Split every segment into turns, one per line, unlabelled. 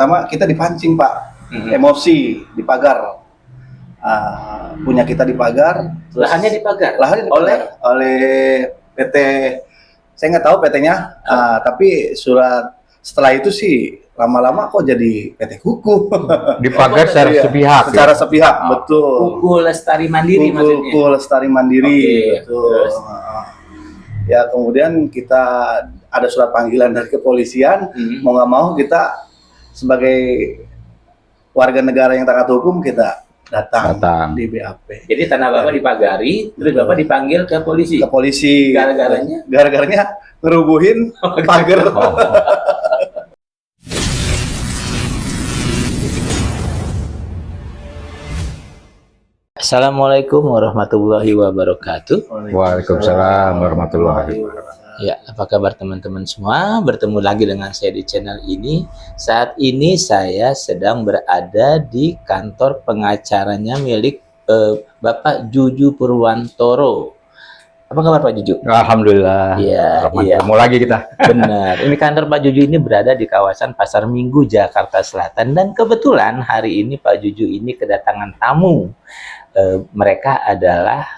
pertama kita dipancing Pak, emosi di pagar. Punya kita di pagar.
Lahannya di pagar.
Oleh PT. Saya nggak tahu PT-nya, tapi surat setelah itu sih lama-lama kok jadi PT Kuku.
Dipagar secara sepihak.
Secara sepihak, betul.
Kuku Lestari Mandiri maksudnya.
Kuku Lestari Mandiri, betul.
Terus?
Ya kemudian kita ada surat panggilan dari kepolisian, mau nggak mau kita sebagai warga negara yang taat hukum kita datang di BAP.
Jadi tanah Bapak dipagari, terus Bapak dipanggil ke polisi.
Ke polisi. Gara-garanya ngerubuhin pagar.
Assalamualaikum warahmatullahi wabarakatuh.
Waalaikumsalam warahmatullahi wabarakatuh.
Ya, apa kabar teman-teman semua? Bertemu lagi dengan saya di channel ini. Saat ini saya sedang berada di kantor pengacaranya milik Bapak Juju Purwantoro. Apa kabar Pak Juju?
Alhamdulillah.
Iya.
Ketemu lagi kita.
Benar. Ini kantor Pak Juju ini berada di kawasan Pasar Minggu, Jakarta Selatan. Dan kebetulan hari ini Pak Juju ini kedatangan tamu. Mereka adalah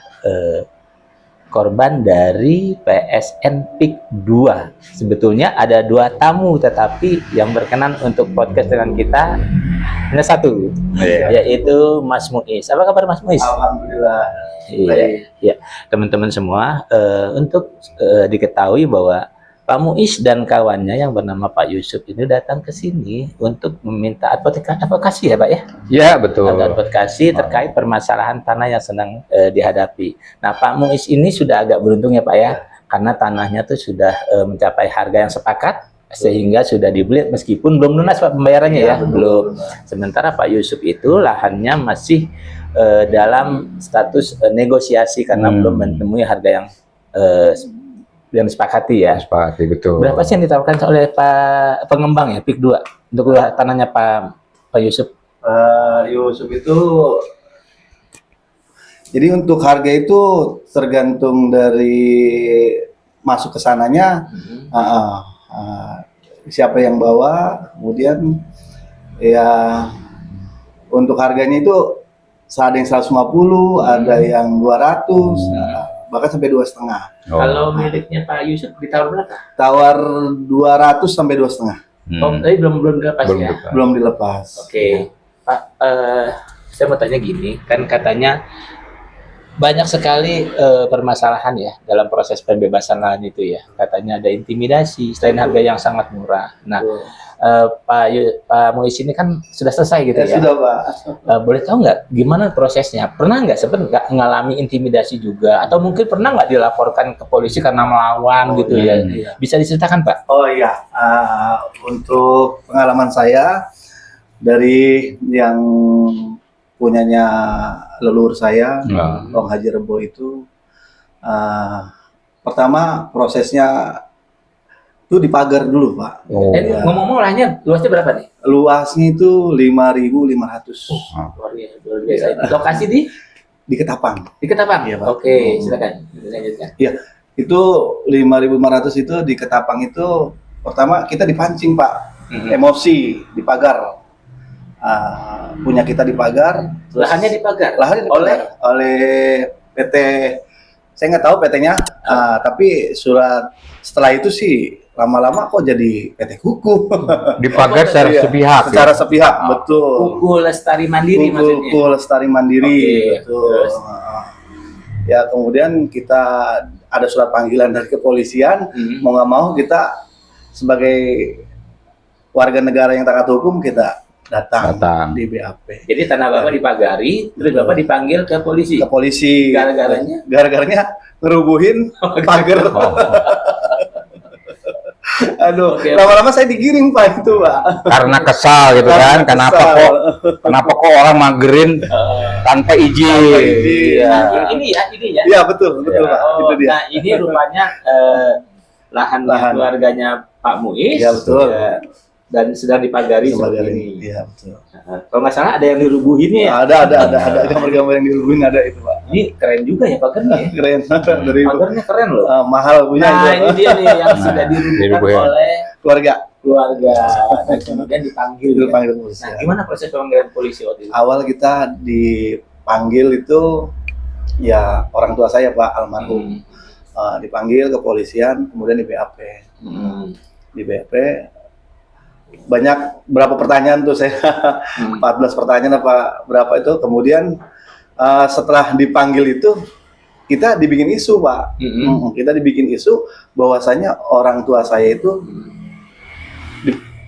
korban dari PSN PIK 2. Sebetulnya ada 2 tamu, tetapi yang berkenan untuk podcast dengan kita hanya 1, yaitu Mas Muiz. Apa kabar Mas Muiz?
Alhamdulillah.
Iya, teman-teman semua, untuk diketahui bahwa Pak Muiz dan kawannya yang bernama Pak Yusuf ini datang ke sini untuk meminta advokasi ya Pak ya?
Iya betul.
Advokasi terkait permasalahan tanah yang sedang dihadapi. Nah Pak Muiz ini sudah agak beruntung ya Pak ya, karena tanahnya tuh sudah mencapai harga yang sepakat sehingga sudah dibeli meskipun belum lunas Pak pembayarannya ya, belum. Sementara Pak Yusuf itu lahannya masih dalam status negosiasi karena belum menemui harga yang disepakati ya.
Disepakati, betul.
Berapa sih yang ditawarkan oleh Pak pengembang ya PIK 2 untuk tanahnya Pak Yusuf?
Yusuf itu, jadi untuk harga itu tergantung dari masuk ke sananya, siapa yang bawa, kemudian ya untuk harganya itu ada yang 150, ada yang 200, bahkan sampai 2,5.
Kalau miliknya Pak Yusuf ditawar berapa?
Tawar 200 sampai 2,5.
Tapi belum dilepas ya?
Belum dilepas.
Oke. Pak, saya mau tanya gini, kan katanya banyak sekali permasalahan ya dalam proses pembebasan lahan itu ya. Katanya ada intimidasi, selain harga yang sangat murah. Nah, Pak Muiz ini kan sudah selesai gitu ya?
Sudah Pak.
Boleh tahu nggak gimana prosesnya? Pernah nggak sebenarnya ngalami intimidasi juga? Atau mungkin pernah nggak dilaporkan ke polisi karena melawan gitu ya? Iya. Bisa diceritakan Pak?
Oh iya, untuk pengalaman saya dari yang punyanya leluhur saya, Bang Haji Rebo itu, pertama prosesnya itu dipagar dulu Pak.
Ngomong-ngomong lahnya luasnya berapa nih?
Luasnya itu 5.500.
Luar biasa. Lokasi
di Ketapang.
Di Ketapang?
Iya Pak.
Oke, silakan lanjutkan.
Iya, itu 5.500 itu di Ketapang itu pertama kita dipancing Pak, emosi di pagar. Punya kita di pagar.
Lahannya dipagar?
Oleh PT. Saya nggak tahu PT-nya, tapi surat setelah itu sih lama-lama kok jadi PT Kuku.
Dipagar secara sepihak.
Secara sepihak, betul.
Kuku Lestari Mandiri maksudnya.
Kuku Lestari Mandiri, betul. Ya kemudian kita ada surat panggilan dari kepolisian, mau nggak mau kita sebagai warga negara yang taat hukum kita datang di BAP.
Jadi tanah Bapak dipagari, terus Bapak dipanggil ke polisi.
Ke polisi. Gara-garanya ngerubuhin pagar. Aduh, lama-lama saya digiring Pak itu Pak.
Karena kesal gitu kan, kenapa kok orang magerin tanpa izin.
Ini ya.
Iya betul Pak. Itu dia.
Nah ini rupanya lahan keluarganya Pak Muiz.
Iya betul.
Dan sedang dipagari seperti ini.
Iya betul.
Kalau nggak salah ada yang dirubuhin ya?
Ada gambar-gambar yang dirubuhin ada itu Pak.
Ini keren juga ya pagarnya ya?
Keren.
Pagarnya keren loh.
Mahal punya.
Nah ini dia nih yang sudah dirubuhkan oleh
keluarga
keluarga dan kemudian dipanggil.
Dipanggil polisi.
Nah, gimana proses pemanggilan polisi waktu itu?
Awal kita dipanggil itu ya orang tua saya Pak almarhum. Dipanggil ke polisian, kemudian di BAP. Di BAP banyak berapa pertanyaan tuh saya 14 pertanyaan apa berapa itu, kemudian setelah dipanggil itu kita dibikin isu Pak. Kita dibikin isu bahwasanya orang tua saya itu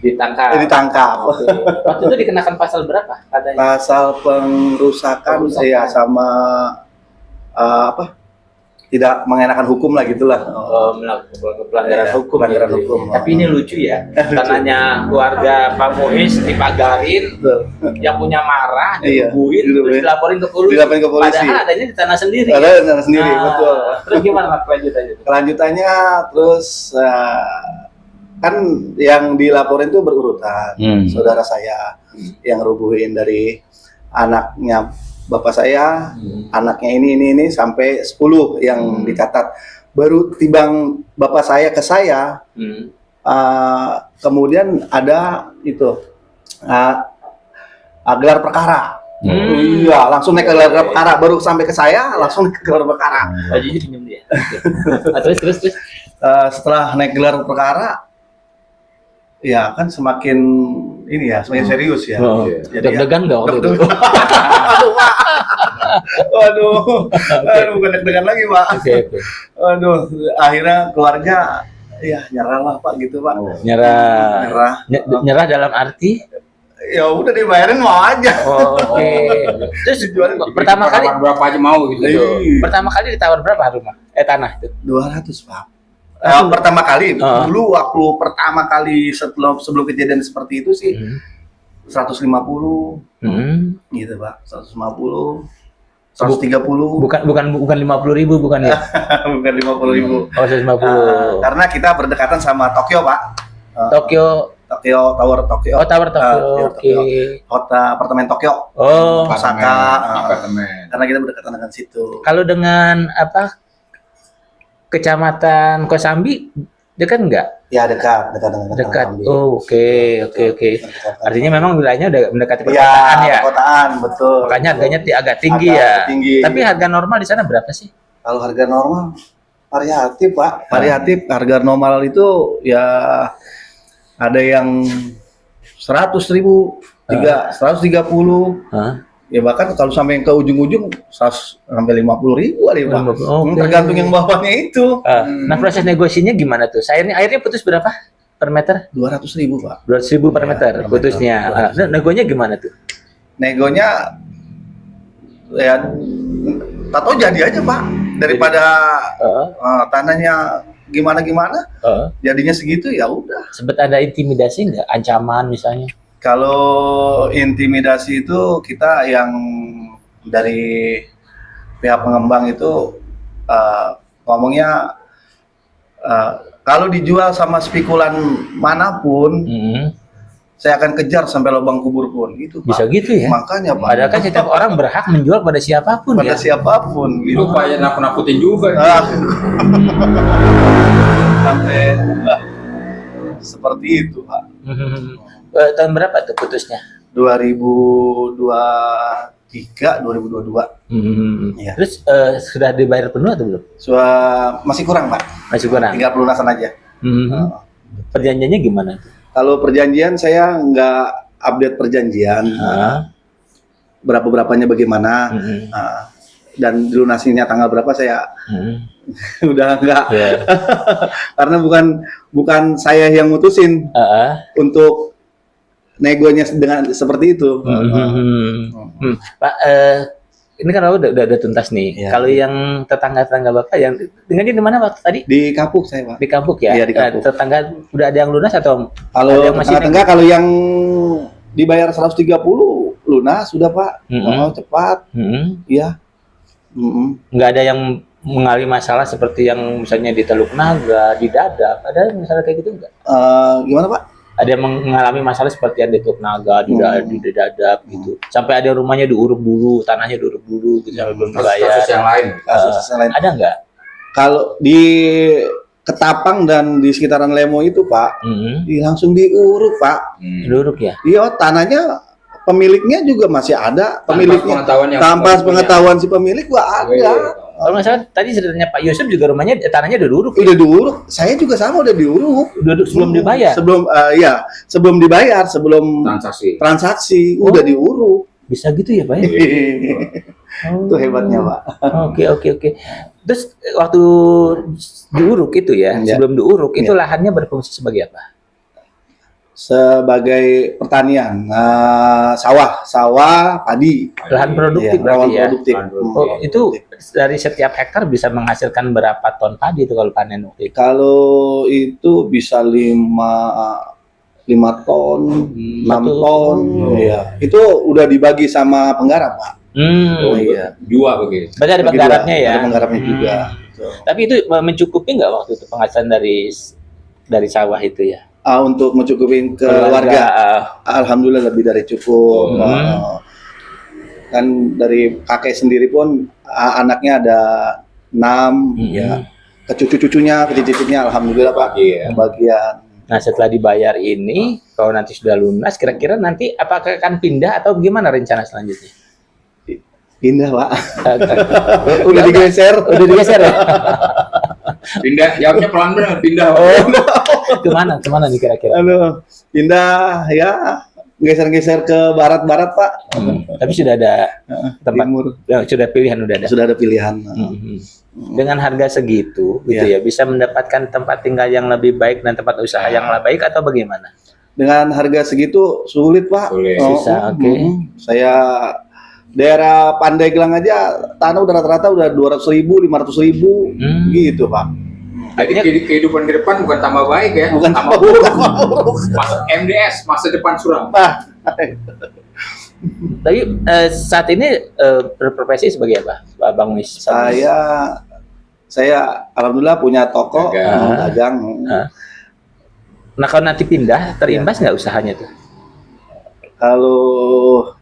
ditangkap.
Oke. Waktu itu dikenakan pasal berapa katanya?
Pasal pengrusakan ya sama tidak mengenakan hukum lah gitulah.
Melakukan pelanggaran hukum.
Pelanggaran
gitu.
hukum.
Tapi ini lucu ya. Tanahnya keluarga Pak Muiz dipagarin, yang punya marah, dibubuhin, terus dilaporin ke polisi. Padahal adanya di tanah sendiri.
Ada di tanah sendiri, betul.
Terus gimana Pak kelanjutannya?
Kelanjutannya terus kan yang dilaporin itu berurutan. Saudara saya yang rubuhin dari anaknya bapak saya, anaknya ini sampai 10 yang dicatat. Baru tibang bapak saya ke saya, kemudian ada itu gelar perkara. Iya, langsung naik ke gelar perkara. Baru sampai ke saya, langsung naik ke gelar perkara.
Bajunya pinjam dia. Terus.
Setelah naik gelar perkara, ya kan semakin ini ya, semakin serius ya. Jadi
Deg-degan nggak waktu itu?
Aduh, Pak. Waduh, bukan deg-degan lagi, Pak.
Oke.
Aduh, akhirnya keluarga ya nyerah lah, Pak, gitu, Pak.
Nyerah dalam arti?
Ya udah dibayarin mau aja.
Oke. Terus pertama kali
berapa aja mau gitu.
Pertama kali ditawar berapa rumah? Tanah itu?
200, Pak. Pertama kali dulu waktu pertama kali sebelum kejadian seperti itu sih 150 gitu Pak, 150 130
bukan 50.000 bukan ya?
Bukan 50.000.
Oh, 150.
Karena kita berdekatan sama Tokyo Pak.
Tower Tokyo. Oke.
Hotel apartemen Tokyo.
Oh,
Osaka.
Apartemen.
Karena kita berdekatan dengan situ.
Kalau dengan Kecamatan Kosambi dekat enggak?
Ya dekat dengan
Dekat.
Kosambi.
Oh, oke. Artinya memang wilayahnya udah mendekati perkotaan ya.
Perkotaan, betul.
Makanya harganya agak tinggi ya. Tapi harga normal di sana berapa sih?
Kalau harga normal variatif, Pak. Variatif. Harga normal itu ya ada yang 100.000, 130. Ya bahkan kalau sampai ke ujung-ujung sampai 50.000 kali Pak. Tergantung yang bawahnya itu.
Nah, proses negosiasinya gimana tuh? Airnya putus berapa per meter?
200.000 Pak.
200.000 per meter putusnya. Negonya gimana tuh?
Negonya ya tato jadi aja Pak. Daripada tanahnya gimana jadinya segitu ya udah.
Sempat ada intimidasi nggak? Ancaman misalnya?
Kalau intimidasi itu kita yang dari pihak pengembang itu ngomongnya kalau dijual sama spekulan manapun saya akan kejar sampai lubang kubur pun gitu Pak.
Bisa gitu ya?
Makanya Pak.
Padahal kan setiap orang berhak menjual pada siapapun
pada siapapun
gitu. Itu Pak yang nakut-nakutin juga.
Sampai seperti itu Pak.
Tahun berapa tuh putusnya?
2023, 2022. Ya.
Terus sudah dibayar penuh atau belum?
Masih kurang Pak.
Masih kurang.
Tinggal pelunasan aja.
Perjanjiannya gimana tuh?
Kalau perjanjian saya nggak update perjanjian. Berapa-berapanya bagaimana. Dan dilunasinya tanggal berapa saya udah nggak. Karena bukan saya yang mutusin untuk negonya dengan seperti itu.
Pak, ini kan udah tuntas nih. Ya. Kalau yang tetangga Bapak yang dengannya di mana Pak tadi?
Di Kapuk saya Pak.
Di Kapuk ya?
Iya di Kapuk.
Tetangga udah ada yang lunas atau?
Kalau tetangga kalau yang dibayar 130 lunas sudah Pak. Mau cepat. Iya.
Nggak ada yang mengalami masalah seperti yang misalnya di Teluk Naga, di Dadap. Ada masalah kayak gitu nggak?
Gimana Pak?
Ada yang mengalami masalah seperti yang di Teluk Naga, di Dadap gitu. Sampai ada rumahnya diuruk dulu, tanahnya diuruk dulu gitu sampai belum dibayar.
Kasus yang lain.
Kasus yang lain.
Ada nggak?
Kalau di Ketapang dan di sekitaran Lemo itu Pak, langsung diuruk Pak.
Diuruk ya.
Iya, tanahnya pemiliknya juga masih ada, pemiliknya tanpa pengetahuan si pemilik ada.
Kalau nggak salah tadi ceritanya Pak Yusuf juga rumahnya tanahnya udah diuruk.
Udah diuruk, saya juga sama udah diuruk.
Sebelum dibayar.
Sebelum dibayar, sebelum transaksi udah diuruk.
Bisa gitu ya Pak ya?
Itu hebatnya Pak.
Oke. Terus waktu diuruk itu ya, sebelum diuruk itu lahannya berfungsi sebagai apa?
Sebagai pertanian, sawah, padi.
Lahan produktif berarti ya?
Produktif.
Itu dari setiap hektar bisa menghasilkan berapa ton padi itu kalau panen waktu itu?
Kalau itu bisa 5 ton, 6 ton. Iya. Itu udah dibagi sama penggarap, Pak. Iya.
Dua begitu.
Berarti ada penggarapnya ya?
Ada penggarapnya juga.
Tapi itu mencukupi nggak waktu itu penghasilan dari sawah itu ya?
Untuk mencukupin keluarga, alhamdulillah lebih dari cukup. Kan dari kakek sendiri pun anaknya ada 6, ya. Ke cucu-cucunya alhamdulillah Pak, bagian.
Nah setelah dibayar ini, kalau nanti sudah lunas, kira-kira nanti apakah akan pindah atau bagaimana rencana selanjutnya?
Pindah Pak.
Udah digeser ya?
Pindah, jawabnya pelan benar, pindah.
Kemana nih kira-kira?
Pindah ya, geser-geser ke barat-barat Pak.
Tapi sudah ada tempat,
timur.
Sudah pilihan udah ada.
Sudah ada pilihan.
Dengan harga segitu, gitu ya, bisa mendapatkan tempat tinggal yang lebih baik dan tempat usaha yang lebih baik atau bagaimana?
Dengan harga segitu sulit Pak.
Susah, oke.
Saya daerah Pandeglang aja tanah udah rata-rata udah 200.000, 500.000 gitu Pak.
Jadi kehidupan ke depan bukan tambah baik ya,
bukan tambah buruk.
MDS, masa depan suram.
Tapi saat ini berprofesi sebagai apa, Bang Wis?
Saya alhamdulillah punya toko dagang.
Nah kalau nanti pindah, terimbas nggak usahanya tuh?
Kalau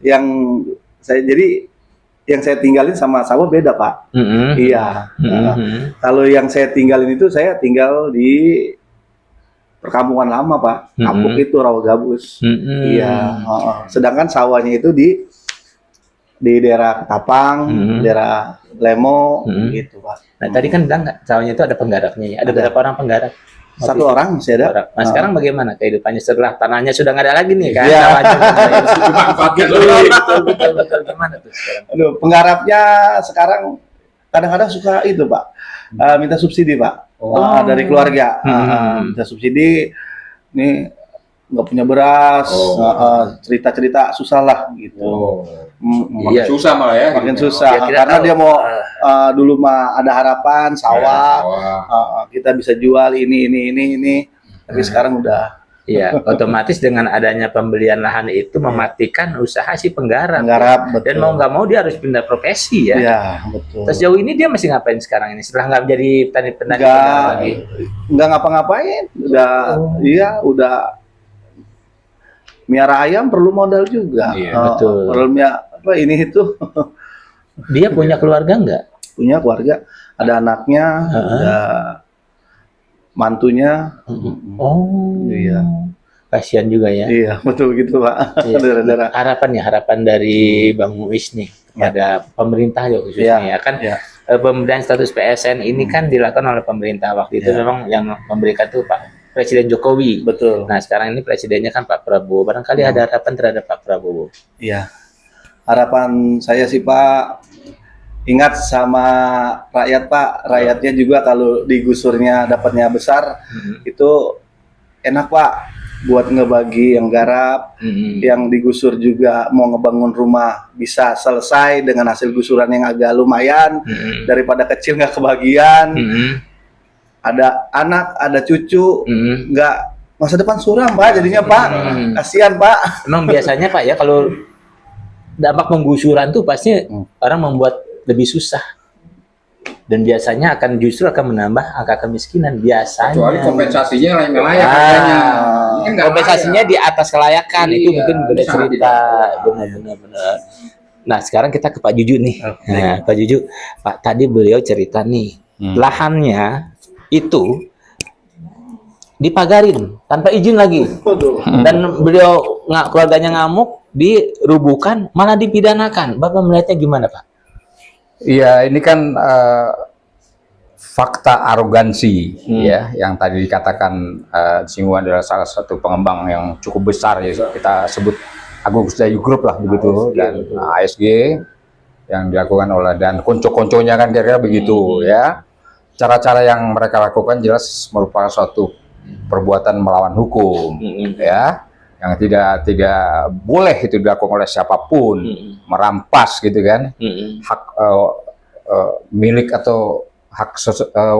yang saya tinggalin sama sawah beda Pak. Iya. Kalau yang saya tinggalin itu saya tinggal di perkampungan lama Pak. Kampung itu Rawagabus. Iya. Sedangkan sawahnya itu di daerah Ketapang, daerah Lemo, gitu Pak.
Nah tadi kan bilang sawahnya itu ada penggarapnya ya. Ada berapa orang penggarap?
1 orang masih ada.
Nah sekarang bagaimana kehidupannya setelah tanahnya sudah nggak ada lagi nih kan?
Iya.
Betul. Gimana tuh sekarang?
Penggarapnya sekarang kadang-kadang suka itu Pak, minta subsidi Pak, dari keluarga. Minta subsidi, nih nggak punya beras, cerita-cerita susah lah gitu.
Makin susah malah ya.
Makin susah. Karena dia mau dulu mah ada harapan sawah, kita bisa jual ini. Tapi sekarang udah.
Iya, otomatis dengan adanya pembelian lahan itu mematikan usaha si penggarap.
Betul.
Dan mau nggak mau dia harus pindah profesi ya.
Iya, betul.
Terus jauh ini dia masih ngapain sekarang ini? Setelah nggak jadi petani lagi?
Nggak ngapa-ngapain. Udah miara ayam perlu modal juga.
Iya, betul.
Perlu ini itu.
Dia punya keluarga nggak?
Punya keluarga. Ada anaknya, ada mantunya. Iya.
Kasihan juga ya.
Iya, betul gitu Pak.
Iya. Harapan dari Bang Muiz nih kepada pemerintah ya khususnya ya kan. Pemberian status PSN ini kan dilakukan oleh pemerintah waktu itu memang yang memberikan tuh Pak Presiden Jokowi. Betul. Nah sekarang ini presidennya kan Pak Prabowo. Barangkali ada harapan terhadap Pak Prabowo.
Iya. Harapan saya sih Pak, ingat sama rakyat Pak. Rakyatnya juga kalau digusurnya dapatnya besar, itu enak Pak. Buat ngebagi yang garap, yang digusur juga mau ngebangun rumah bisa selesai dengan hasil gusuran yang agak lumayan, daripada kecil nggak kebagian. Ada anak, ada cucu, nggak masa depan suram Pak jadinya Pak. Kasihan Pak.
Memang biasanya Pak ya kalau dampak penggusuran tuh pasti orang membuat lebih susah. Dan biasanya justru akan menambah angka kemiskinan biasanya.
Kecuali kompensasinya layak katanya.
Kompensasinya di atas kelayakan itu mungkin beda cerita. Benar. Nah sekarang kita ke Pak Juju nih. Nah Pak Juju, Pak tadi beliau cerita nih lahannya itu dipagarin tanpa izin lagi. Dan beliau keluarganya ngamuk, dirubuhkan, malah dipidanakan. Bapak melihatnya gimana, Pak?
Iya, ini kan fakta arogansi ya, yang tadi dikatakan Singgung adalah salah satu pengembang yang cukup besar ya, kita sebut Agung Sedayu Group lah begitu, dan ASG yang dilakukan oleh dan konco-konconya kan kira-kira begitu ya. Cara-cara yang mereka lakukan jelas merupakan suatu perbuatan melawan hukum ya, yang tidak boleh itu dilakukan oleh siapapun, merampas gitu kan hak milik atau hak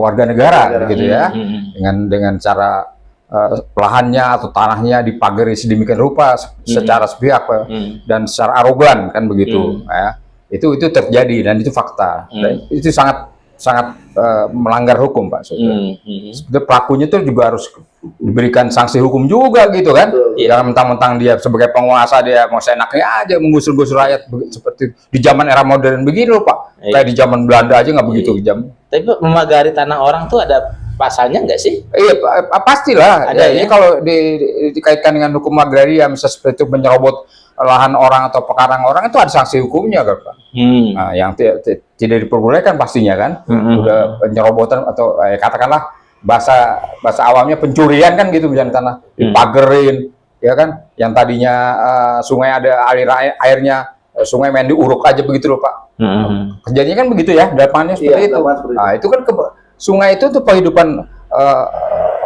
warga negara gitu ya, dengan cara lahannya atau tanahnya dipagari sedemikian rupa secara sepihak dan secara arogan kan begitu ya. Itu terjadi dan itu fakta. Dan itu sangat melanggar hukum, Pak. Sebetulnya pelakunya tuh juga harus diberikan sanksi hukum juga gitu kan. Jangan mentang-mentang dia sebagai penguasa dia mau seenaknya aja menggusur-gusur rakyat seperti di zaman era modern begini loh, Pak. Kayak di zaman Belanda aja nggak begitu jam.
Tapi memagari tanah orang tuh ada pasalnya nggak sih?
Iya, pastilah.
Ada
ya. Ini kalau dikaitkan dengan hukum agraria, misalnya seperti itu menyerobot lahan orang atau pekarangan orang, itu ada sanksi hukumnya kan, Pak. Nah, yang tidak diperbolehkan pastinya kan, udah penyerobotan atau katakanlah bahasa awamnya pencurian kan gitu, misalnya tanah dipagerin, ya kan, yang tadinya sungai ada aliran airnya, sungai main diuruk aja begitu loh, Pak. Kejadiannya kan begitu ya, depannya seperti itu. Nah, itu kan sungai itu tuh kehidupan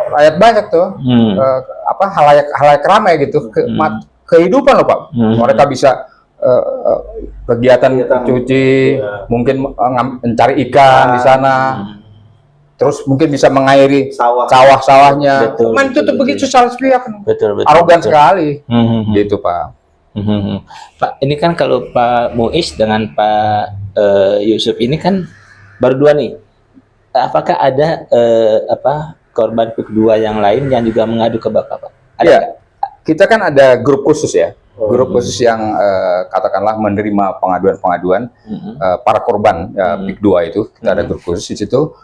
rakyat banyak tuh, halayak ramai gitu, kehidupan loh, Pak. Mereka bisa kegiatan cuci, mungkin mencari ikan di sana, terus mungkin bisa mengairi sawah-sawahnya. Cuman itu tuh begitu salah sepihak, arogan sekali, gitu, Pak.
Pak, ini kan kalau Pak Muiz dengan Pak Yusuf ini kan baru dua nih. Apakah ada korban kedua yang lain yang juga mengadu ke Bapak, Pak? Ada
ya, kita kan ada grup khusus ya, grup khusus yang katakanlah menerima pengaduan-pengaduan para korban PIK 2 itu. Kita ada grup khusus di situ.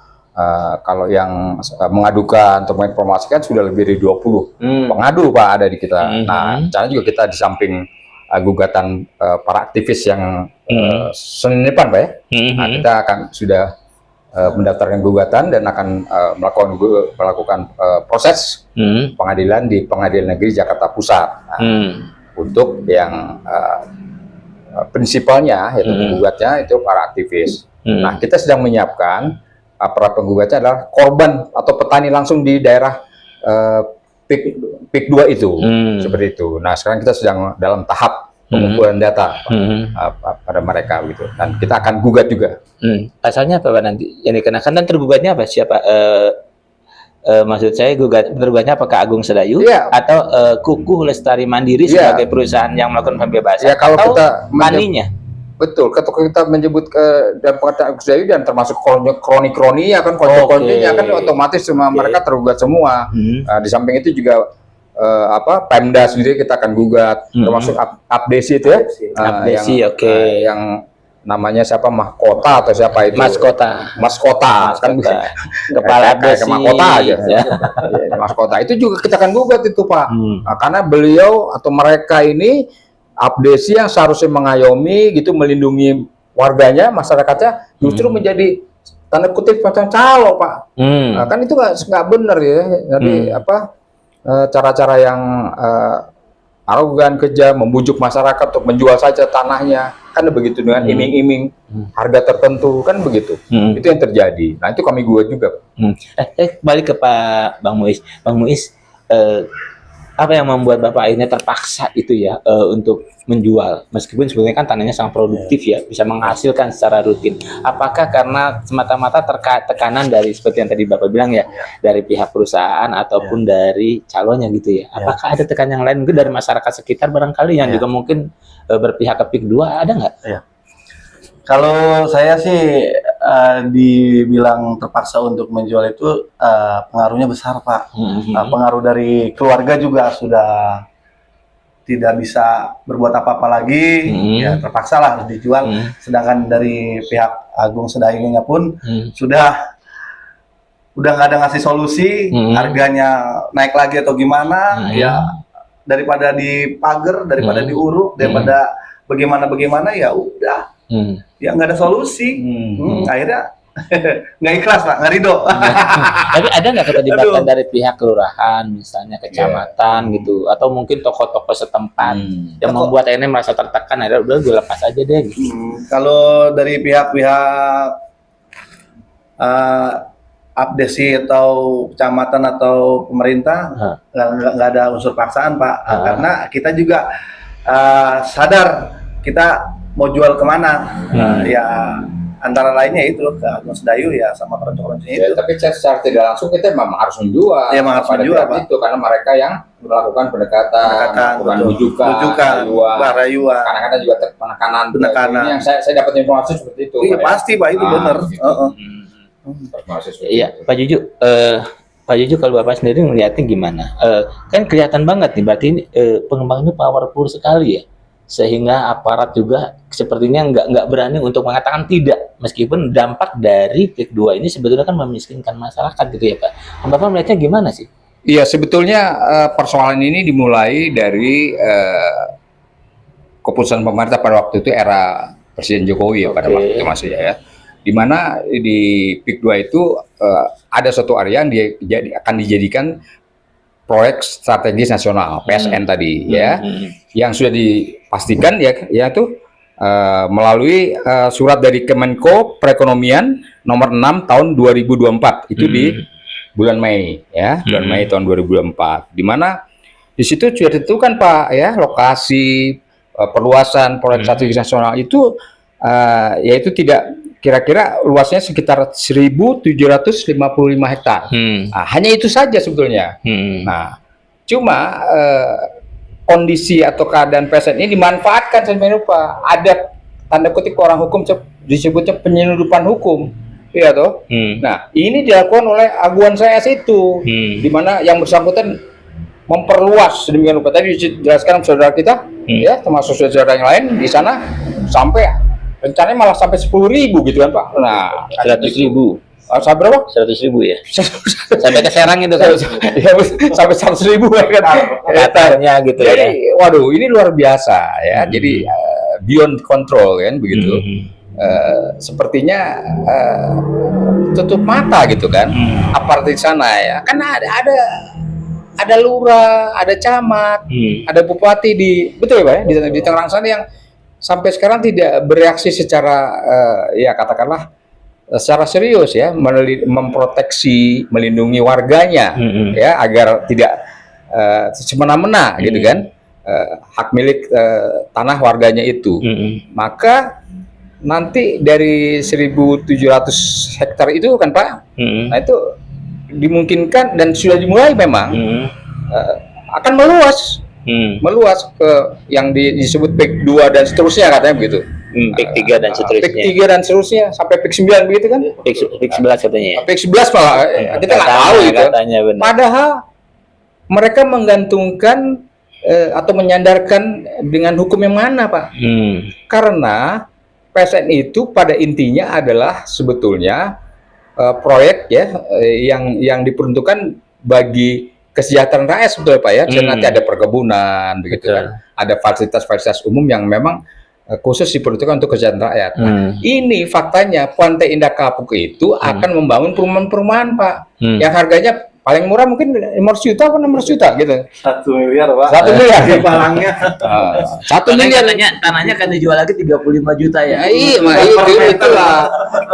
Kalau yang mengadukan atau menginformasikan sudah lebih dari 20 pengadu, Pak, ada di kita. Nah, caranya juga kita di samping gugatan para aktivis yang Senin depan, Pak ya. Nah, kita akan sudah mendaftarkan gugatan dan akan melakukan proses pengadilan di Pengadilan Negeri Jakarta Pusat. Nah, untuk yang prinsipalnya yaitu penggugatnya itu para aktivis. Nah, kita sedang menyiapkan para penggugatnya adalah korban atau petani langsung di daerah PIK 2 itu, seperti itu. Nah, sekarang kita sedang dalam tahap pengumpulan data pada mereka gitu, dan kita akan gugat juga.
Pasalnya apa, Pak, nanti yang dikenakan dan tergugatnya apa, siapa? Maksud saya tergugatnya apakah Agung Sedayu atau Kukuh Lestari Mandiri sebagai perusahaan yang melakukan pembebasan?
Ya, kalau
atau
kita
taninya?
Betul, ketika kita menyebut dan pengertian Agung Sedayu dan termasuk kroni-kroni ya kan, konco-konconya kan otomatis semua mereka tergugat semua. Di samping itu juga Pemda sendiri kita akan gugat, termasuk Abdesi itu ya,
Abdesi,
yang namanya siapa, Mahkota atau siapa itu, Maskota kan
kepala Abdesi,
mahkota aja ya. Maskota itu juga kita akan gugat itu, Pak. Nah, karena beliau atau mereka ini Abdesi yang seharusnya mengayomi gitu, melindungi warganya, masyarakatnya, justru menjadi tanda kutip macam calo, Pak. Nah, kan itu nggak benar ya. Jadi cara-cara yang arogan, kejam, membujuk masyarakat untuk menjual saja tanahnya, kan begitu, dengan iming-iming harga tertentu, kan begitu. Itu yang terjadi. Nah, itu kami gugat juga.
Balik ke Bang Muiz. Bang Muiz, apa yang membuat Bapak akhirnya terpaksa itu ya untuk menjual, meskipun sebenarnya kan tanahnya sangat produktif ya, bisa menghasilkan secara rutin? Apakah karena semata-mata tekanan dari seperti yang tadi Bapak bilang ya, dari pihak perusahaan ataupun dari calonnya gitu ya? Apakah ada tekanan yang lain mungkin dari masyarakat sekitar barangkali yang juga mungkin berpihak ke PIK 2, ada nggak?
Kalau saya sih dibilang terpaksa untuk menjual itu pengaruhnya besar, Pak. Pengaruh dari keluarga juga sudah tidak bisa berbuat apa-apa lagi, ya terpaksa lah harus dijual. Sedangkan dari pihak Agung Sedayunya pun sudah udah nggak ada ngasih solusi, harganya naik lagi atau gimana, ya daripada dipager, daripada diuruk, daripada bagaimana ya udah, ya nggak ada solusi. Akhirnya nggak ikhlas Pak, nggak ridho.
Tapi ada nggak keterlibatan dari pihak kelurahan, misalnya kecamatan gitu, atau mungkin tokoh-tokoh setempat yang membuat ini merasa tertekan, akhirnya udah gue lepas aja deh. Gitu.
Kalau dari pihak-pihak abdesi atau kecamatan atau pemerintah nggak ada unsur paksaan Pak, karena kita juga sadar kita mau jual kemana, ya antara lainnya itu ke Agung Sedayu ya sama keroncong-keroncongnya itu.
Tapi secara tidak langsung kita memang harus menjual.
Ya, memang harus menjual Pak.
Itu karena mereka yang melakukan pendekatan, melakukan rujukan,
rayuan.
Kadang-kadang juga penekanan. Ini yang saya dapat informasi seperti itu.
Iya pasti Pak, itu benar.
Iya, Pak Juju, Pak Juju kalau Bapak sendiri melihatnya gimana? Kan kelihatan banget nih, berarti ini pengembangnya powerful sekali ya, sehingga aparat juga sepertinya nggak berani untuk mengatakan tidak, meskipun dampak dari PIK 2 ini sebetulnya kan memiskinkan masyarakat gitu ya Pak. Bapak melihatnya gimana sih?
Iya, sebetulnya persoalan ini dimulai dari keputusan pemerintah pada waktu itu era Presiden Jokowi ya pada waktu itu masih ya. Di mana di PIK 2 itu ada suatu area yang akan dijadikan proyek strategis nasional (PSN) tadi ya, yang sudah dipastikan ya tuh melalui surat dari Kemenko Perekonomian nomor 6 tahun 2024 itu di bulan Mei ya, bulan Mei tahun 2024, di mana di situ sudah ditentukan Pak ya lokasi perluasan proyek strategis nasional itu yaitu tidak kira-kira luasnya sekitar 1.755 hektar. Nah, hanya itu saja sebetulnya. Nah, cuma kondisi atau keadaan PSN ini dimanfaatkan sampai lupa. Ada tanda kutip orang hukum disebutnya penyelundupan hukum, iya toh. Nah, ini dilakukan oleh Aguan CS itu, di mana yang bersangkutan memperluas sedemikian rupa. Tadi dijelaskan saudara kita, ya termasuk saudara yang lain di sana sampai rencananya malah sampai 10.000 gitu kan Pak. Nah,
100.000.
Sampai berapa?
100.000 ya. Sampai ke Serang itu kan.
Ya, sampai 100.000 kan.
Katanya gitu ya.
Jadi, waduh, ini luar biasa ya. Jadi beyond control kan begitu. Sepertinya tutup mata gitu kan. Aparat di sana ya. Karena ada lurah, ada camat, ada bupati betul ya Pak ya, di Tangerang sana yang sampai sekarang tidak bereaksi secara ya katakanlah secara serius ya, memproteksi, melindungi warganya ya agar tidak semena-mena gitu kan, hak milik tanah warganya itu. Maka nanti dari 1.700 hektar itu kan Pak, nah itu dimungkinkan dan sudah dimulai memang akan meluas ke yang disebut PIK 2 dan seterusnya katanya begitu.
PIK 3 dan seterusnya.
PIK 3 dan seterusnya sampai PIK 9 begitu kan?
PIK 11 katanya ya.
PIK 11 malah kita nggak tahu itu. Padahal mereka menggantungkan atau menyandarkan dengan hukum yang mana Pak? Karena PSN itu pada intinya adalah sebetulnya proyek ya yang diperuntukkan bagi kesejahteraan rakyat sebetulnya Pak ya. Jadi nanti ada perkebunan begitu kan. Ada fasilitas-fasilitas umum yang memang khusus diperuntukkan untuk kesejahteraan rakyat. Nah, ini faktanya Pantai Indah Kapuk itu akan membangun perumahan-perumahan Pak. Yang harganya paling murah mungkin 500 juta atau 600 juta gitu.
1 miliar Pak.
1 miliar
di palangnya.
1 miliar.
Tanahnya akan dijual lagi 35 juta ya.
Iya, itulah.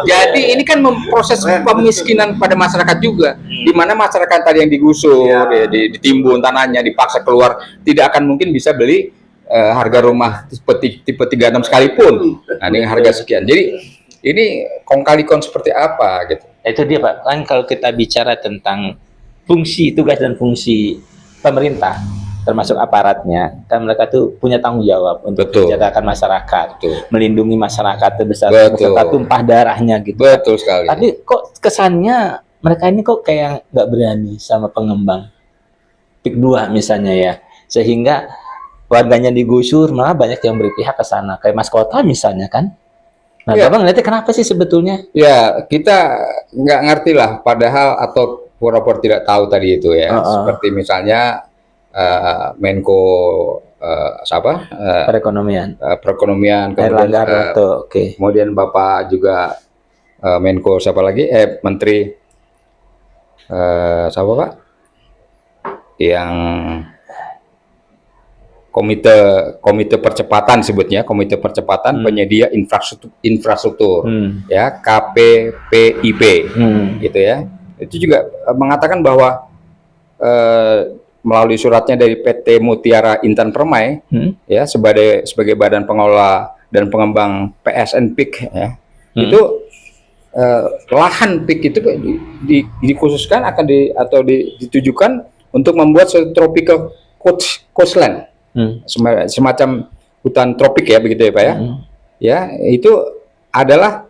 Jadi ini kan memproses pemiskinan pada masyarakat juga, di mana masyarakat tadi yang digusur, ya, ditimbun tanahnya, dipaksa keluar, tidak akan mungkin bisa beli harga rumah tipe 36 sekalipun. Nah, dengan harga sekian. Jadi ini kong kali kong seperti apa gitu.
Itu dia Pak. Kan kalau kita bicara tentang fungsi, tugas dan fungsi pemerintah, termasuk aparatnya, kan mereka tuh punya tanggung jawab untuk menjagakan masyarakat, melindungi masyarakat terbesar, beserta tumpah darahnya gitu.
Betul sekali.
Tapi kok kesannya mereka ini kok kayak nggak berani sama pengembang PIK 2 misalnya ya, sehingga warganya digusur, malah banyak yang berpihak ke sana, kayak Mas Kota misalnya kan. Nah,
Ya.
Bapak ngeliatnya kenapa sih sebetulnya?
Ya, kita nggak ngerti lah, padahal atau pura-pura tidak tahu tadi itu ya. Seperti misalnya Menko siapa?
Perekonomian.
Perekonomian,
Erlangga Hartarto, oke.
kemudian Bapak juga Menko siapa lagi? Menteri siapa Pak? Yang komite percepatan sebutnya, komite percepatan penyedia infrastruktur ya, KPPIP gitu ya. Itu juga mengatakan bahwa melalui suratnya dari PT Mutiara Intan Permai ya, sebagai badan pengelola dan pengembang PSN PIK ya, itu lahan PIK itu dikhususkan akan ditujukan untuk membuat tropical coastland, semacam hutan tropik ya, begitu ya Pak ya. Ya, itu adalah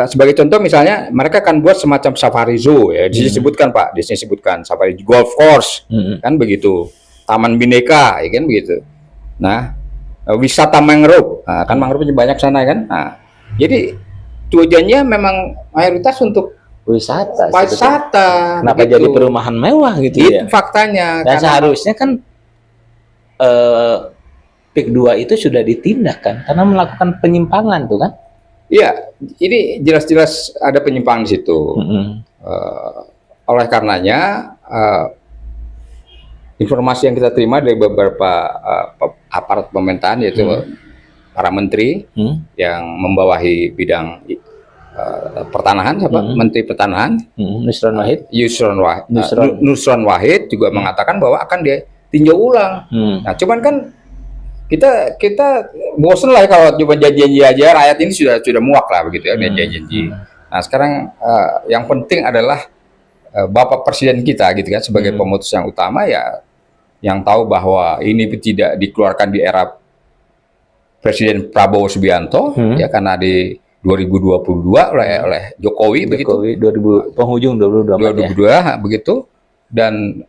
sebagai contoh misalnya mereka akan buat semacam safari zoo ya, disebutkan Pak, disebutkan safari golf course kan begitu, taman bineka ya kan begitu. Nah, wisata mangrove, kan mangrove banyak sana kan. Nah, jadi tujuannya memang mayoritas untuk
Wisata. Kenapa
begitu.
jadi perumahan mewah gitu
Itu
ya?
faktanya.
Dan seharusnya kan PIK 2 itu sudah ditindak kan, karena melakukan penyimpangan tuh kan?
Iya, ini jelas-jelas ada penyimpangan di situ. Oleh karenanya, informasi yang kita terima dari beberapa aparat pemerintahan, yaitu para menteri yang membawahi bidang pertanahan, Menteri Pertanahan, Nusron Wahid juga mengatakan bahwa akan ditinjau ulang. Nah, cuman kan kita bosen lah kalau cuma janji-janji aja, rakyat ini sudah muak lah begitu ya, janji-janji. Nah, sekarang yang penting adalah Bapak Presiden kita gitu kan, sebagai pemutus yang utama ya, yang tahu bahwa ini tidak dikeluarkan di era Presiden Prabowo Subianto ya, karena di 2022 oleh Jokowi begitu.
2000 penghujung 2022
ya, begitu. Dan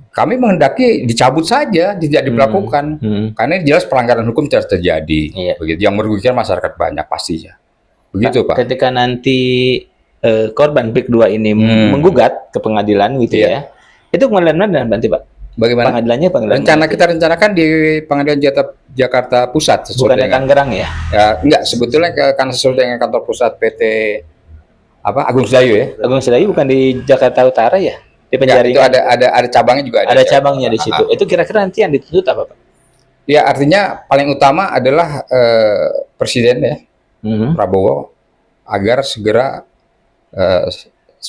kami menghendaki dicabut saja, tidak diberlakukan, karena ini jelas pelanggaran hukum tidak terjadi, begitu, yang merugikan masyarakat banyak pastinya, begitu Pak.
Ketika nanti korban PIK 2 ini menggugat ke pengadilan gitu ya, itu pengadilan mana nanti Pak?
Bagaimana?
Pengadilan
Kita rencanakan di Pengadilan Jakarta Pusat,
bukan di Tangerang ya?
Enggak, sebetulnya karena sesuai dengan kantor pusat PT Agung Sedayu ya.
Agung Sedayu bukan di Jakarta Utara ya? Di Penjaringan.
Itu ada cabangnya juga.
Ada cabangnya di situ. Itu kira-kira nanti yang dituntut apa Pak?
Ya, artinya paling utama adalah Presiden ya, Prabowo, agar segera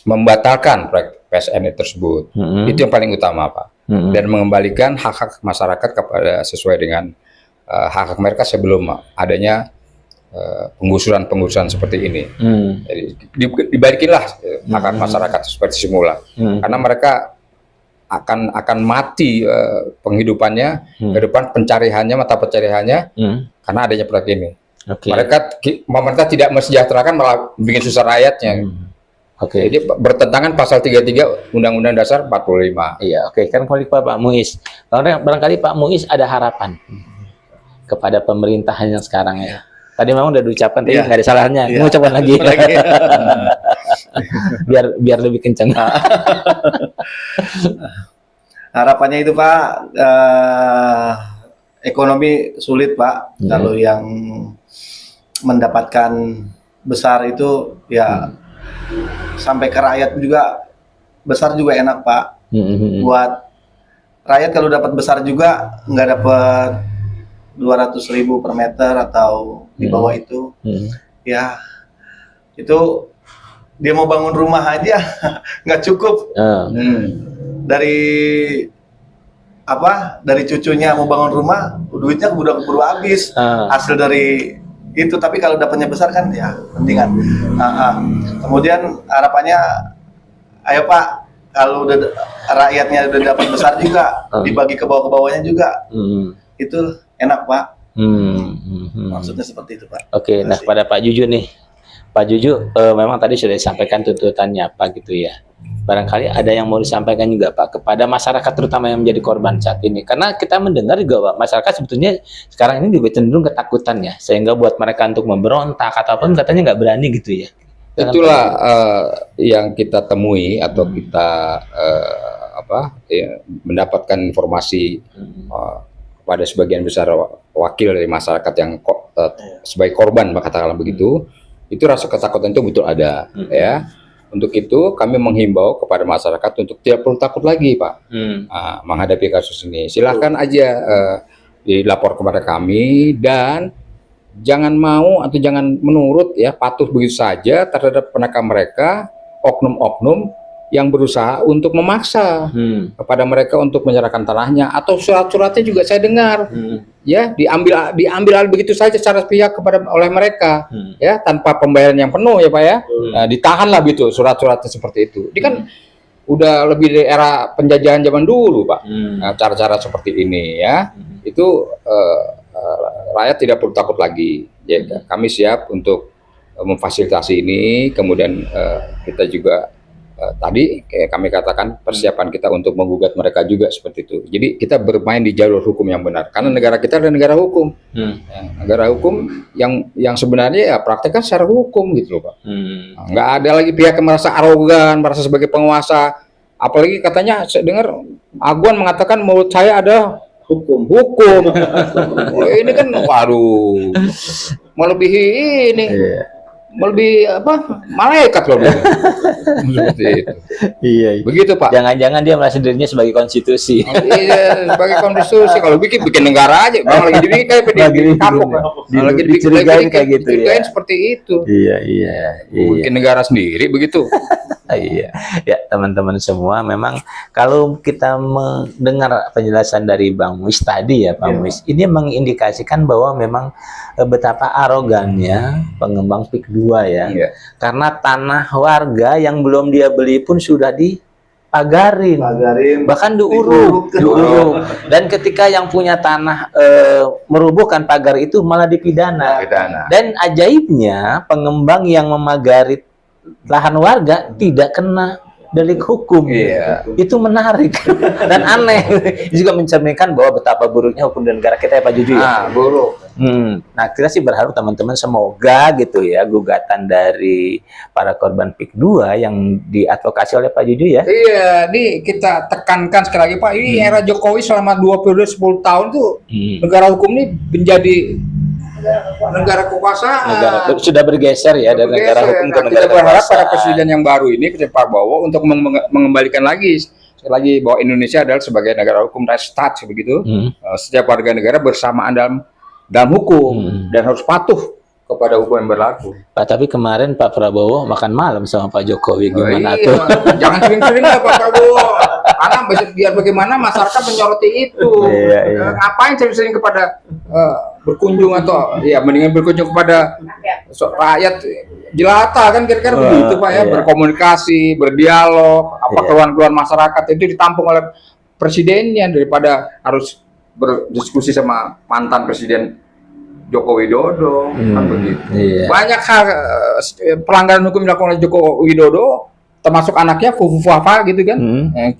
membatalkan proyek PSN tersebut. Itu yang paling utama Pak. Dan mengembalikan hak-hak masyarakat kepada sesuai dengan hak-hak mereka sebelum adanya penggusuran seperti ini. Jadi dibalikinlah hak-hak masyarakat seperti semula. Karena mereka akan mati penghidupannya ke depan, mata pencariannya karena adanya proyek ini. Pemerintah tidak mensejahterakan, malah bikin susah rakyatnya. Jadi bertentangan pasal 33 Undang-Undang Dasar 45.
Iya, kan kembali ke Pak Muiz. Barangkali Pak Muiz ada harapan kepada pemerintahan yang sekarang ya. Tadi memang udah diucapkan, tapi nggak ada salahnya. Mengucapkan lagi. biar lebih kencang.
Harapannya itu Pak, ekonomi sulit Pak. Kalau yang mendapatkan besar itu ya sampai ke rakyat juga besar juga enak Pak. Buat rakyat kalau dapat besar juga nggak dapat 200.000 per meter atau di bawah itu, ya itu dia mau bangun rumah aja nggak cukup. Dari cucunya mau bangun rumah, duitnya udah keburu habis hasil dari itu. Tapi kalau dapatnya besar kan ya mendingan. Kemudian harapannya, ayo Pak, kalau rakyatnya udah dapat besar juga, dibagi ke bawah-bawahnya juga, itu enak Pak. Maksudnya seperti itu Pak.
Nah kepada Pak Jujun nih, Pak Juju, memang tadi sudah disampaikan tuntutannya apa gitu ya. Barangkali ada yang mau disampaikan juga Pak kepada masyarakat terutama yang menjadi korban saat ini. Karena kita mendengar juga Pak, masyarakat sebetulnya sekarang ini juga cenderung ketakutan ya, sehingga buat mereka untuk memberontak ataupun katanya nggak berani gitu ya.
Itulah yang kita temui atau kita mendapatkan informasi pada sebagian besar wakil dari masyarakat yang sebagai korban, katakanlah begitu. Itu rasa ketakutan itu betul ada, ya. Untuk itu kami menghimbau kepada masyarakat untuk tidak perlu takut lagi, Pak, menghadapi kasus ini. Silahkan aja dilapor kepada kami dan jangan mau atau jangan menurut ya, patuh begitu saja terhadap penekam mereka, oknum-oknum yang berusaha untuk memaksa kepada mereka untuk menyerahkan tanahnya, atau surat-suratnya juga saya dengar ya diambil begitu saja secara pihak oleh mereka ya, tanpa pembayaran yang penuh ya Pak ya. Nah, ditahanlah begitu surat-suratnya seperti itu. Ini kan udah lebih dari era penjajahan zaman dulu Pak. Nah, cara-cara seperti ini ya itu rakyat tidak perlu takut lagi ya. Kami siap untuk memfasilitasi ini. Kemudian kita juga tadi kayak kami katakan persiapan kita untuk menggugat mereka juga seperti itu. Jadi kita bermain di jalur hukum yang benar karena negara kita adalah negara hukum. Ya, negara hukum yang sebenarnya ya praktekkan secara hukum gitu loh Pak. Nah, nggak ada lagi pihak yang merasa arogan, merasa sebagai penguasa. Apalagi katanya saya dengar Aguan mengatakan menurut saya ada hukum. Ini kan waduh melebihi ini. Melebihi malaikat loh. Seperti itu.
Iya.
Begitu Pak.
Jangan-jangan dia merasa dirinya sebagai konstitusi.
Iya, sebagai konstitusi. Kalau bikin negara aja. Bang lagi dibikin kayak di kampung. Lagi
dicurigain kayak gitu ya.
Seperti itu.
Iya.
Bikin negara sendiri begitu.
Iya. Ya, teman-teman semua, memang kalau kita mendengar penjelasan dari Bang Muiz tadi ya, Pak Muiz, ini mengindikasikan bahwa memang betapa arogannya pengembang PIK 2 ya. Karena tanah warga yang belum dia beli pun sudah dipagarin, bahkan diuruk. Dan ketika yang punya tanah merubuhkan pagar itu malah dipidana. Dan ajaibnya pengembang yang memagari lahan warga tidak kena delik hukum. Itu menarik dan aneh. Juga mencerminkan bahwa betapa buruknya hukum di negara kita ya Pak Juju ya.
Buruk.
Nah, kita sih berharap teman-teman semoga gitu ya, gugatan dari para korban PIK 2 yang diadvokasi oleh Pak Juju ya. Iya,
nih kita tekankan sekali lagi Pak, ini era Jokowi selama 2 periode 10 tahun tuh negara hukum ini menjadi negara kekuasaan.
Sudah bergeser ya dari negara hukum ke negara
kekuasaan. Kita berharap pada presiden yang baru ini, Presiden Prabowo, untuk mengembalikan lagi sekali lagi bahwa Indonesia adalah sebagai negara hukum, restart begitu. Setiap warga negara bersamaan dalam hukum dan harus patuh kepada hukum yang berlaku.
Pak, tapi kemarin Pak Prabowo makan malam sama Pak Jokowi, gimana tuh?
Jangan sering-sering lah Pak Prabowo. Karena biar bagaimana masyarakat menyoroti itu. Ngapain sering-sering kepada berkunjung atau ya mendingan berkunjung kepada rakyat jelata kan kira-kira begitu Pak ya. Berkomunikasi, berdialog, apa keluhan-keluhan masyarakat itu ditampung oleh presidennya daripada harus berdiskusi sama mantan presiden Joko Widodo kan begitu. Banyak hal pelanggaran hukum dilakukan oleh Joko Widodo, termasuk anaknya Fufuafa gitu kan.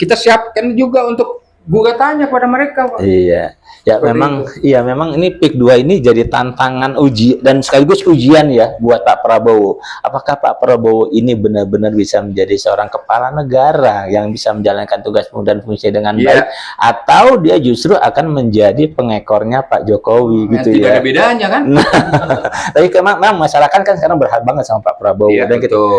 Kita siapkan juga untuk gugatannya kepada mereka Pak.
Ya memang memang ini PIK 2 ini jadi tantangan uji dan sekaligus ujian ya buat Pak Prabowo. Apakah Pak Prabowo ini benar-benar bisa menjadi seorang kepala negara yang bisa menjalankan tugas dan fungsi dengan baik, atau dia justru akan menjadi pengekornya Pak Jokowi gitu
tidak
ya.
Ada bedanya kan.
Tapi memang masyarakat kan sekarang berharap banget sama Pak Prabowo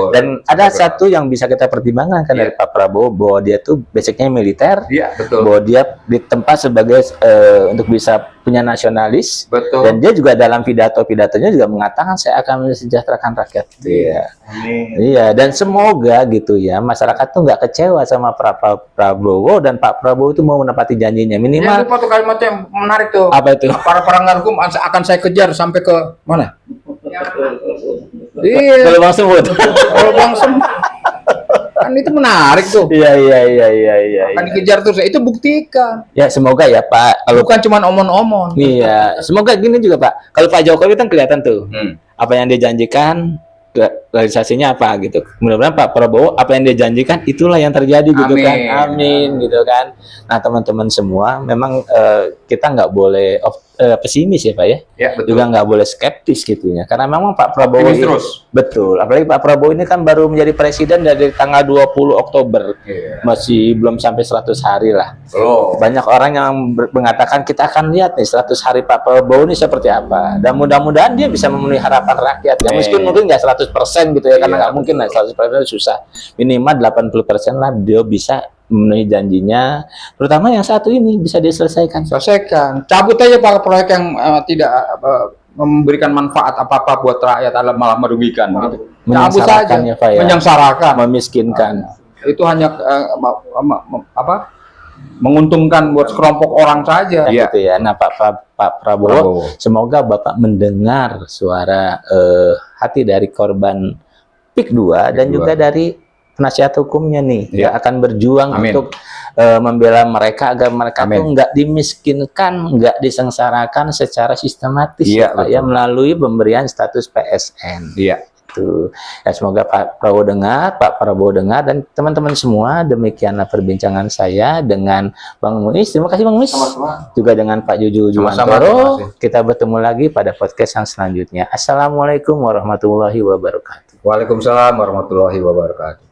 dan ada satu yang bisa kita pertimbangkan kan dari Pak Prabowo, bahwa dia tuh basicnya militer, bahwa dia ditempa sebagai untuk bisa punya nasionalis, dan dia juga dalam pidato-pidatonya juga mengatakan saya akan mensejahterakan rakyat. Iya, dan semoga gitu ya masyarakat tuh nggak kecewa sama Pak Prabowo, dan Pak Prabowo itu mau menepati janjinya minimal.
Itu satu kalimat yang menarik tuh.
Apa itu?
Para pelanggar hukum akan saya kejar sampai ke mana?
Kalau Bang Semut.
Kalau Bang Semut. Kan itu menarik tuh.
Iya.
Akan dikejar terus. Itu buktikan.
Ya semoga ya Pak. Kalau
bukan cuma omong-omong.
Iya, semoga gini juga Pak. Kalau Pak Jokowi kan kelihatan tuh apa yang dia janjikan realisasinya apa gitu. Mudah-mudahan Pak Prabowo apa yang dia janjikan itulah yang terjadi gitu kan. Amin gitu kan. Nah teman-teman semua memang kita nggak boleh pesimis ya Pak ya.
Ya, betul.
Juga nggak boleh skeptis gitu ya. Karena memang Pak Prabowo
Optimis
ini,
terus.
betul. Apalagi Pak Prabowo ini kan baru menjadi presiden dari tanggal 20 Oktober.
Iya.
Masih belum sampai 100 hari lah.
Belum.
Banyak orang yang mengatakan kita akan lihat nih 100 hari Pak Prabowo ini seperti apa. Dan mudah-mudahan dia bisa memenuhi harapan rakyat. Ya, meskipun mungkin nggak 100% gitu ya, karena nggak mungkin lah 100% susah. Minimal 80% lah dia bisa memenuhi janjinya. Terutama yang satu ini bisa diselesaikan.
Selesaikan. Cabut aja para proyek yang tidak memberikan manfaat apa-apa buat rakyat, malah merugikan. Gitu. Cabut saja.
Menyengsarakan ya, Pak, ya.
Menyengsarakan.
Memiskinkan.
Itu hanya menguntungkan buat sekelompok orang saja.
Nah, gitu ya. Nah, Pak Prabowo, semoga Bapak mendengar suara hati dari korban PIK 2 dan juga dari penasihat hukumnya nih,
ya,
akan berjuang untuk membela mereka agar mereka tuh nggak dimiskinkan, nggak disengsarakan secara sistematis ya, Pak, ya, melalui pemberian status PSN. Iya. Ya, semoga Pak Prabowo dengar dan teman-teman semua. Demikianlah perbincangan saya dengan Bang Muiz. Terima kasih Bang Muiz. Juga dengan Pak Juju Juwantoro. Kita bertemu lagi pada podcast yang selanjutnya. Assalamualaikum warahmatullahi wabarakatuh.
Waalaikumsalam warahmatullahi wabarakatuh.